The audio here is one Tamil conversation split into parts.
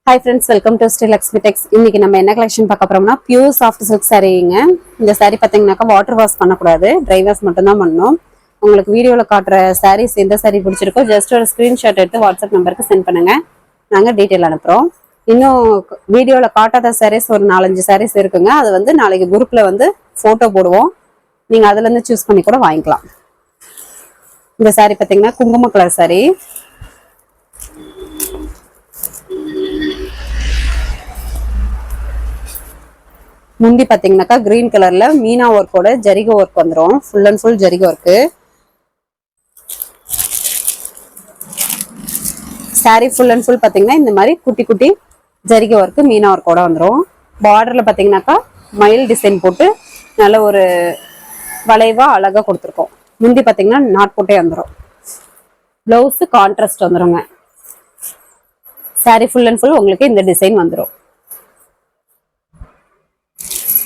Hi friends, welcome to Steel Luxury Tex. இன்னைக்கு நம்ம என்ன கலெக்ஷன் பார்க்க போறோம்னா பியூர் சாஃப்ட் சில்க் சாரீங்க. இந்த சாரீ பாத்தீங்கன்னாக்கா வாட்டர் வாஷ் பண்ணக்கூடாது, ட்ரை வாஷ் மட்டும் தான் பண்ணணும். உங்களுக்கு வீடியோல காட்டுற சாரீஸ் எந்த சாரீ பிடிச்சிருக்கோ ஜஸ்ட் ஒரு ஸ்கிரீன்ஷாட் எடுத்து வாட்ஸ்அப் நம்பருக்கு சென்ட் பண்ணுங்க, நாங்க டீட்டெயில் அனுப்புறோம். இன்னும் வீடியோல காட்டாத சாரீஸ் ஒரு 4-5 சாரீஸ் இருக்குங்க. அது வந்து நாளைக்கு குரூப்ல வந்து போட்டோ போடுவோம், நீங்க அதுல இருந்து சூஸ் பண்ணி கூட வாங்கிக்கலாம். இந்த சாரீ பாத்தீங்கன்னா குங்கும கலர் சாரீ. முந்தி பாத்தீங்கன்னாக்கா கிரீன் கலர்ல மீனா ஒர்க்கோட ஜரிகை ஒர்க் வந்துடும், ஃபுல் அண்ட் ஃபுல் ஜரிகை work. Sari full and full பாத்தீங்கன்னா இந்த மாதிரி குட்டி குட்டி ஜரிகை ஒர்க்கு மீனா ஒர்க்கோட வந்துடும். பார்டர்ல பாத்தீங்கன்னாக்கா மயில் டிசைன் போட்டு நல்ல ஒரு வளைவா அழகா கொடுத்துருக்கோம். முந்தி பாத்தீங்கன்னா நாட் போட்டே வந்துடும். பிளவுஸ் கான்ட்ராஸ்ட் வந்துருங்க. சாரி ஃபுல் அண்ட் ஃபுல் உங்களுக்கு இந்த டிசைன் வந்துடும்.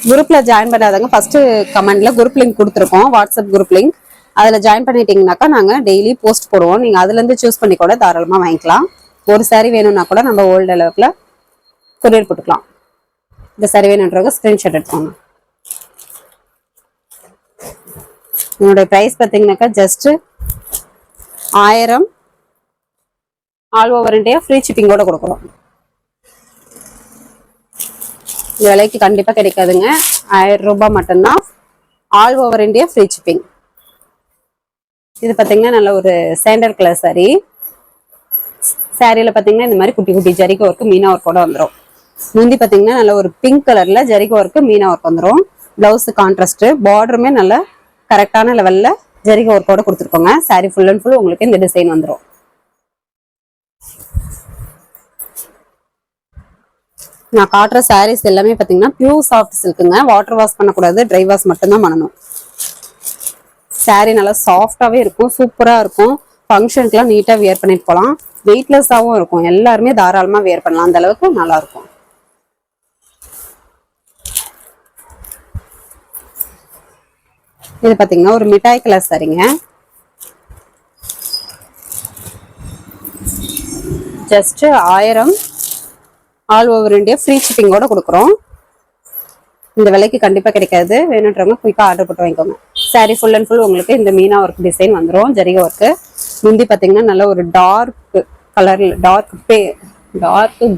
குரூப்ல ஜாயின் பண்ணாதவங்க ஃபர்ஸ்ட் கமெண்ட்ல குரூப் லிங்க் கொடுத்துருக்கோம், வாட்ஸ்அப் குரூப் லிங்க். அதுல ஜாயின் பண்ணிட்டீங்கன்னாக்கா நாங்க டெய்லி போஸ்ட் போடுவோம், நீங்க அதுல இருந்து சூஸ் பண்ணி கூட தாராளமா வாங்கிக்கலாம். ஒரு சாரி வேணும்னா கூட நம்ம ஓல்டு அளவுக்குல கொரியர் போட்டுக்கலாம். இந்த சாரி வேணுன்றவங்க ஸ்கிரீன்ஷாட் எடுத்துக்கோங்க. என்னோட பிரைஸ் பாத்தீங்கன்னாக்கா just 1000, all over India free ஷிப்பிங்கோட கொடுக்குறோம். இந்த விலைக்கு கண்டிப்பா கிடைக்காதுங்க, 1000 ரூபாய் மட்டும்தான், all over India free shipping. இது பாத்தீங்கன்னா நல்ல ஒரு சாண்டல் கலர் சாரி. சாரியில பாத்தீங்கன்னா இந்த மாதிரி குட்டி குட்டி ஜரிகை ஒர்க்கு மீனா ஒர்க்கோட வந்துடும். முந்தி பாத்தீங்கன்னா நல்ல ஒரு பிங்க் கலர்ல ஜரிகை ஒர்க்கு மீனா ஒர்க் வந்துடும். பிளவுஸ் கான்ட்ராஸ்ட், பார்டருமே நல்ல கரெக்டான லெவல்ல ஜரிகை ஒர்க்கோட கொடுத்துருக்கோங்க. சாரி ஃபுல் அண்ட் ஃபுல் உங்களுக்கு இந்த டிசைன் வந்துடும். நான் காட்டுற சாரீஸ் எல்லாமே பாத்தீங்கன்னா பியூர் சாஃப்ட் சில்க்குங்க. வாட்டர் வாஷ் பண்ணக்கூடாது, ட்ரை வாஷ் மட்டும்தான் பண்ணணும். சாரி நல்லா சாஃப்டாவே இருக்கும், சூப்பரா இருக்கும். ஃபங்க்ஷனுக்குலாம் நீட்டா வியர் பண்ணிட்டு போகலாம். வெயிட்லெஸ்ஸாகவும் இருக்கும், எல்லாருமே தாராளமா வியர் பண்ணலாம், அந்த அளவுக்கு நல்லா இருக்கும். இது பாத்தீங்கன்னா ஒரு மிட்டாய் கலர் சாரிங்க. Just 1000, all over India free ஷிப்பிங்கோட கொடுக்குறோம். இந்த விலைக்கு கண்டிப்பா கிடைக்காது, வேணுன்றவங்க குயிக்கா ஆர்டர் போட்டு வாங்கிக்கோங்க. சாரி ஃபுல் அண்ட் ஃபுல் உங்களுக்கு இந்த மீனா ஒர்க் டிசைன் வந்துடும், ஜரிகை ஒர்க்கு. முந்தி பாத்தீங்கன்னா நல்ல ஒரு டார்க் கலர்ல, டார்க்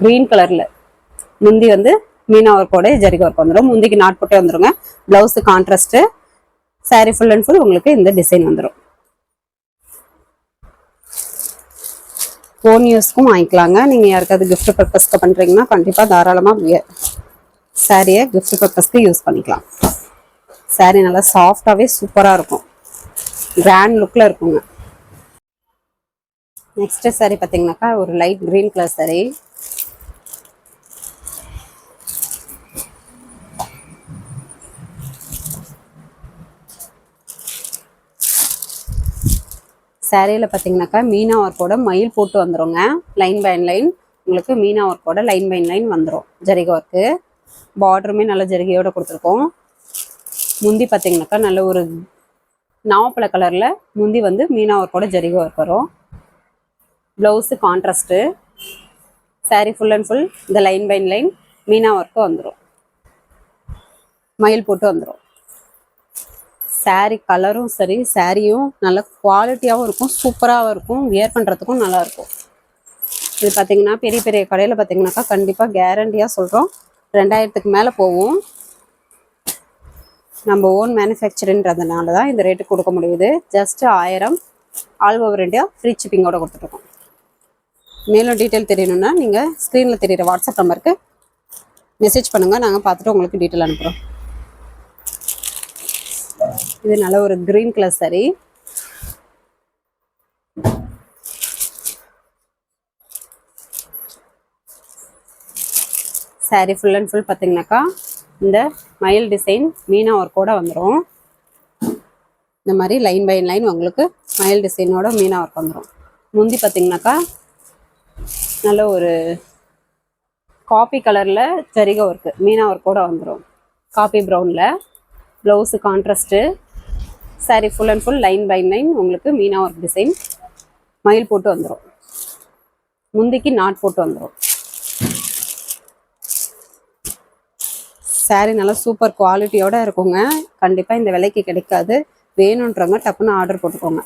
கிரீன் கலர்ல முந்தி வந்து மீனா ஒர்க்கோட ஜரிகை ஒர்க் வந்துடும். முந்திக்கு நாட் போட்டே வந்துருங்க. Blouse contrast. Sari full and full உங்களுக்கு இந்த டிசைன் வந்துடும். ஓன் யூஸ்க்கும் வாங்கிக்கலாங்க. நீங்க யாருக்காவது கிஃப்ட் பர்பஸ்க்கு பண்றீங்கன்னா கண்டிப்பா தாராளமா சாரியை கிஃப்ட் பர்பஸ்க்கு யூஸ் பண்ணிக்கலாம். சாரி நல்லா சாஃப்டாவே சூப்பரா இருக்கும், கிராண்ட் லுக்ல இருக்குங்க. நெக்ஸ்ட் சாரி பாத்தீங்கன்னாக்கா ஒரு லைட் கிரீன் கலர் சாரி. சாரியில பாத்தீங்கன்னாக்கா மீனா ஒர்க்கோட மயில் போட்டு வந்துருங்க. லைன் பை லைன் உங்களுக்கு மீனா ஒர்க்கோட லைன் பை லைன் வந்துடும். ஜரிகை ஒர்க்கு, பார்டருமே நல்ல ஜரிகையோட கொடுத்துருக்கோம். முந்தி பாத்தீங்கன்னாக்கா நல்ல ஒரு நாவப்பழ கலர்ல முந்தி வந்து மீனா ஒர்க்கோட ஜரிகை ஒர்க் வரும். Blouse contrast. Sari full and full இந்த லைன் பை லைன் மீனா ஒர்க்கு வந்துடும், மயில் போட்டு வந்துடும். சாரி கலரும் சரி, சாரியும் நல்ல குவாலிட்டியாகவும் இருக்கும், சூப்பராகவும் இருக்கும், வியர் பண்ணுறதுக்கும் நல்லா இருக்கும். இது பார்த்தீங்கன்னா பெரிய பெரிய கடையில் பார்த்தீங்கன்னாக்கா கண்டிப்பாக கேரண்டியாக சொல்கிறோம் 2000க்கு மேலே போகும். நம்ம ஓன் மேனுஃபேக்சரின்றதுனால தான் இந்த ரேட்டுக்கு கொடுக்க முடியுது. Just 1000, all over India free ஷிப்பிங்கோட கொடுத்துருக்கோம். மேலும் டீட்டெயில் தெரியணும்னா நீங்கள் ஸ்க்ரீனில் தெரியுற வாட்ஸ்அப் நம்பருக்கு மெசேஜ் பண்ணுங்கள், நாங்கள் பார்த்துட்டு உங்களுக்கு டீட்டெயில் அனுப்புகிறோம். இது நல்ல ஒரு green colour sorry. Sorry full and full பார்த்தீங்கன்னாக்கா இந்த மயில் டிசைன் மீனா ஒர்க்கோட வந்துடும். இந்த மாதிரி லைன் பை லைன் உங்களுக்கு மயில் டிசைனோட மீனா ஒர்க் வந்துடும். முந்தி பார்த்தீங்கன்னாக்கா நல்ல ஒரு காபி கலரில் ஜரிகை ஒர்க்கு மீனா ஒர்க்கோட வந்துடும், காபி ப்ரௌனில். Blouse contrast. Sari full and full line by line உங்களுக்கு மீனா ஒர்க் டிசைன், மயில் போட்டு வந்துடும். முந்திக்கு நாட் போட்டு வந்துடும். சாரீ நல்லா சூப்பர் குவாலிட்டியோட இருக்குங்க. கண்டிப்பா இந்த விலைக்கு கிடைக்காது. வேணுன்றவங்க டப்புன்னு ஆர்டர் போட்டுக்கோங்க.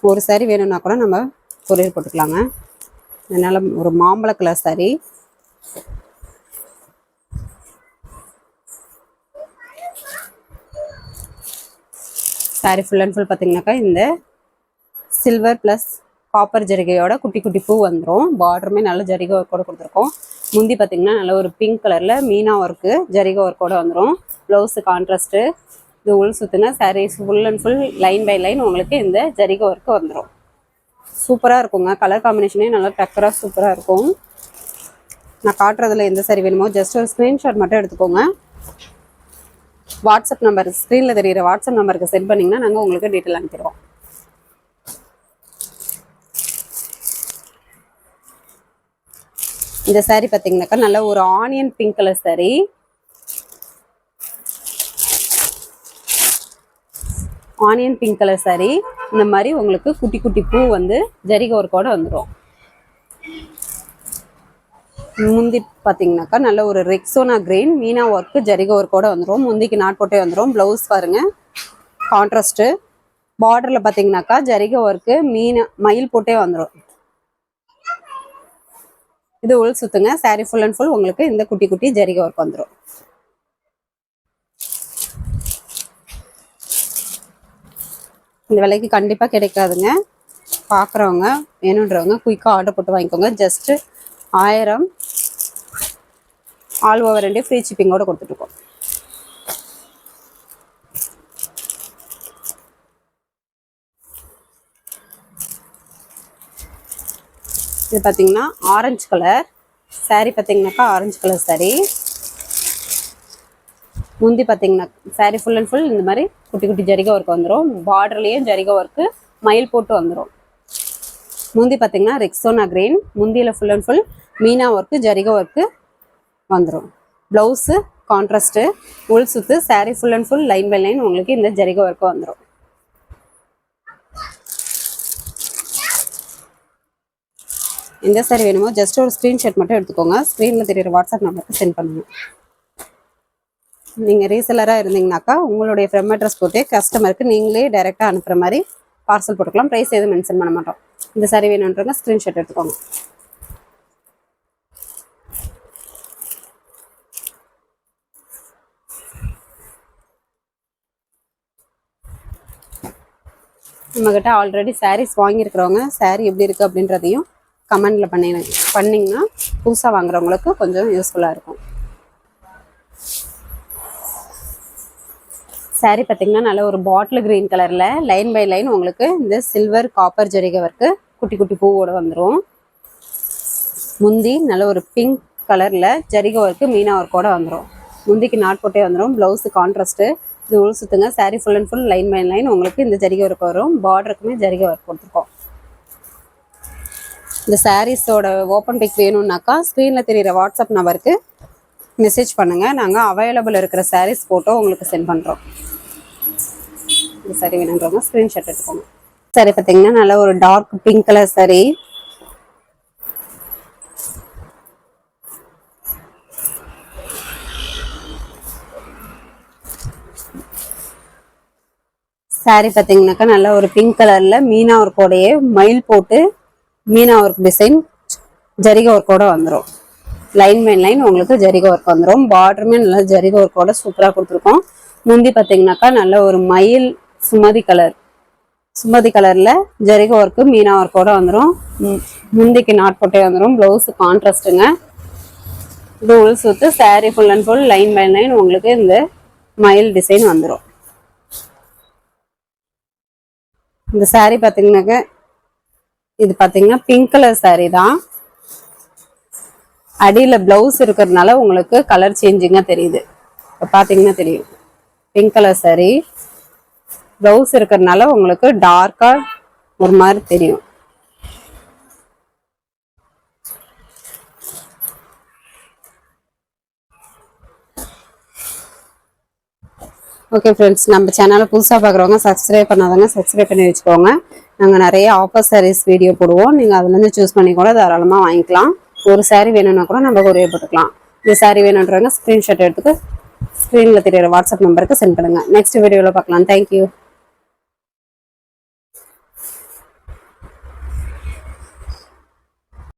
ஒரு சாரீ வேணும்னா கூட நம்ம கொரியர் போட்டுக்கலாங்க. அதனால ஒரு மாம்பழ colour sari. Sari full and full பார்த்தீங்கன்னாக்கா இந்த சில்வர் ப்ளஸ் காப்பர் ஜரிகையோட குட்டி குட்டி பூ வந்துடும். பார்டருமே நல்ல ஜரிகை ஒர்க்கோட கொடுத்துருக்கோம். முந்தி பார்த்தீங்கன்னா நல்ல ஒரு பிங்க் கலரில் மீனா ஒர்க்கு ஜரிகை ஒர்க்கோட வந்துடும். Blouse contrast. இது உள் சுற்றுங்க. Saris full and full line by line உங்களுக்கு இந்த ஜரிகை ஒர்க்கு வந்துடும். சூப்பராக இருக்குங்க. கலர் காம்பினேஷனே நல்லா டக்கராக சூப்பராக இருக்கும். நான் காட்டுறதுல எந்த சாரி வேணுமோ ஜஸ்ட் ஒரு ஸ்க்ரீன்ஷாட் மட்டும் எடுத்துக்கோங்க. வாட்ஸ்அப் நம்பர் ஸ்க்ரீனில் தெரிகிற வாட்ஸ்அப் நம்பருக்கு சென்ட் பண்ணிங்கன்னா நாங்கள் உங்களுக்கு டீட்டெயில் அனுப்பிடுவோம். இந்த சாரீ பார்த்தீங்கன்னாக்கா நல்ல ஒரு onion pink colour sari. Onion pink colour sari. இந்த மாதிரி உங்களுக்கு குட்டி குட்டி பூ வந்து ஜரிகை ஒர்க்கோட வந்துடும். முந்தி பார்த்தீங்கன்னாக்கா நல்ல ஒரு ரெக்ஸோனா கிரீன் மீனா ஒர்க்கு ஜரிகை ஒர்க்கோட வந்துடும். முந்திக்கு நாட் போட்டே வந்துடும். ப்ளவுஸ் பாருங்க கான்ட்ராஸ்ட்டு. பார்டரில் பார்த்தீங்கன்னாக்கா ஜரிகை ஒர்க்கு மயில் போட்டே வந்துடும். இது உள் சுத்துங்க. சாரீ ஃபுல் அண்ட் ஃபுல் உங்களுக்கு இந்த குட்டி குட்டி ஜரிகை ஒர்க் வந்துடும். இந்த விலைக்கு கண்டிப்பாக கிடைக்காதுங்க. பார்க்குறவங்க வேணுன்றவங்க குயிக்காக ஆர்டர் போட்டு வாங்கிக்கோங்க. Just 1000 all over India free ஷிப்பிங்கோட கொடுத்துட்ருக்கோம். இது பார்த்தீங்கன்னா ஆரஞ்சு கலர் சாரீ. பார்த்தீங்கன்னாக்கா ஆரஞ்சு கலர் சாரீ. முந்தி பார்த்தீங்கன்னா சாரீ ஃபுல் அண்ட் ஃபுல் இந்த மாதிரி குட்டி குட்டி ஜரிகை ஒர்க் வந்துடும். பார்டர்லேயும் ஜரிகை ஒர்க்கு மயில் போட்டு வந்துடும். முந்தி பார்த்தீங்கன்னா ரெக்ஸோனா கிரீன். முந்தியில் ஃபுல் அண்ட் ஃபுல் மீனா ஒர்க்கு ஜரிகை ஒர்க்கு வந்துடும். Blouse contrast. உள் சுத்து. Sari full and full line by line உங்களுக்கு இந்த ஜரிகை ஒர்க்கு வந்துடும். எந்த சாரி வேணுமோ ஜஸ்ட் ஒரு ஸ்க்ரீன்ஷாட் மட்டும் எடுத்துக்கோங்க. ஸ்க்ரீனில் தெரியுற வாட்ஸ்அப் நம்பருக்கு சென்ட் பண்ணுங்க. நீங்கள் ரீசெல்லராக இருந்தீங்கன்னாக்கா உங்களுடைய ஃப்ரம் அட்ரஸ் போட்டு கஸ்டமருக்கு நீங்களே டைரெக்டாக அனுப்புகிற மாதிரி பார்சல் போட்டுக்கலாம். ப்ரைஸ் எதுவும் மென்ஷன் பண்ண மாட்டோம். இந்த சாரி வேணுன்றவங்க ஸ்க்ரீன்ஷாட் எடுத்துக்கோங்க. நம்மக்கிட்ட ஆல்ரெடி சாரீஸ் வாங்கியிருக்கிறவங்க சாரீ எப்படி இருக்குது அப்படின்றதையும் கமெண்டில் பண்ணிங்கன்னா புதுசாக வாங்குறவங்களுக்கு கொஞ்சம் யூஸ்ஃபுல்லாக இருக்கும். சாரீ பார்த்தீங்கன்னா நல்ல ஒரு பாட்டில் கிரீன் கலரில் லைன் பை லைன் உங்களுக்கு இந்த சில்வர் காப்பர் ஜரிகை ஒர்க்கு குட்டி குட்டி பூவோடு வந்துடும். முந்தி நல்ல ஒரு பிங்க் கலரில் ஜரிகை ஒர்க்கு மீனா ஒர்க்கோட வந்துடும். முந்திக்கு நாட் போட்டே வந்துடும். Blouse contrast. இது உள் சுத்துங்க. Sari full and full line by line உங்களுக்கு இந்த ஜரிகை ஒர்க் வரும். பார்டருக்குமே ஜரிகை ஒர்க் கொடுத்துருக்கோம். இந்த சாரீஸோட ஓப்பன் பிக் வேணும்னாக்கா ஸ்க்ரீனில் தெரிகிற வாட்ஸ்அப் நம்பருக்கு மெசேஜ் பண்ணுங்கள். நாங்கள் அவைலபிள் இருக்கிற சாரீஸ் ஃபோட்டோ உங்களுக்கு சென்ட் பண்ணுறோம். இந்த சாரீ வேணுன்றவங்க ஸ்க்ரீன்ஷாட் எடுத்துக்கோங்க. சாரீ பார்த்தீங்கன்னா நல்ல ஒரு dark pink colour sari. Sari பார்த்தீங்கன்னாக்கா நல்ல ஒரு பிங்க் கலரில் மீனா ஒர்க்கோடையே மயில் போட்டு மீனா ஒர்க் டிசைன் ஜரிகை ஒர்க்கோட வந்துடும். லைன் பை லைன் உங்களுக்கு ஜரிகை ஒர்க் வந்துடும். பார்டருமே நல்லா ஜரிகை ஒர்க்கோட சூப்பராக கொடுத்துருக்கோம். முந்தி பார்த்தீங்கன்னாக்கா நல்ல ஒரு மயில் சுமதி கலரில் ஜரிகை ஒர்க்கு மீனா ஒர்க்கோட வந்துடும். முந்திக்கு நாட் போட்டே வந்துடும். ப்ளவுஸு கான்ட்ராஸ்ட்டுங்க. இது உள் சுத்து. Sari full and full line by line உங்களுக்கு இந்த மயில் டிசைன் வந்துடும். இந்த சாரீ பார்த்தீங்கன்னாக்க இது பார்த்தீங்கன்னா பிங்க் கலர் சாரீ தான். அடியில் ப்ளவுஸ் இருக்கிறதுனால உங்களுக்கு கலர் சேஞ்சிங்காக தெரியுது. இப்போ பார்த்தீங்கன்னா தெரியும். பிங்க் கலர் சாரீ ப்ளவுஸ் இருக்கிறதுனால உங்களுக்கு டார்க்காக ஒரு மாதிரி தெரியும். ஓகே ஃப்ரெண்ட்ஸ், நம்ம சேனலை புதுசாக பார்க்குறவங்க சப்ஸ்கிரைப் பண்ணாதவங்க சப்ஸ்கிரைப் பண்ணி வச்சுக்கோங்க. நாங்கள் நிறைய ஆஃபர் சாரீஸ் வீடியோ போடுவோம். நீங்கள் அதுலேருந்து சூஸ் பண்ணி கூட தாராளமாக வாங்கிக்கலாம். ஒரு saree வேணும்னா கூட நம்ம கொரியர் போட்டுக்கலாம். இந்த saree வேணுன்றவங்க ஸ்க்ரீன்ஷாட் எடுத்துட்டு ஸ்க்ரீனில் தெரியுற வாட்ஸ்அப் நம்பருக்கு சென்ட் பண்ணுங்க. நெக்ஸ்ட் வீடியோவில் பார்க்கலாம். தேங்க்யூ.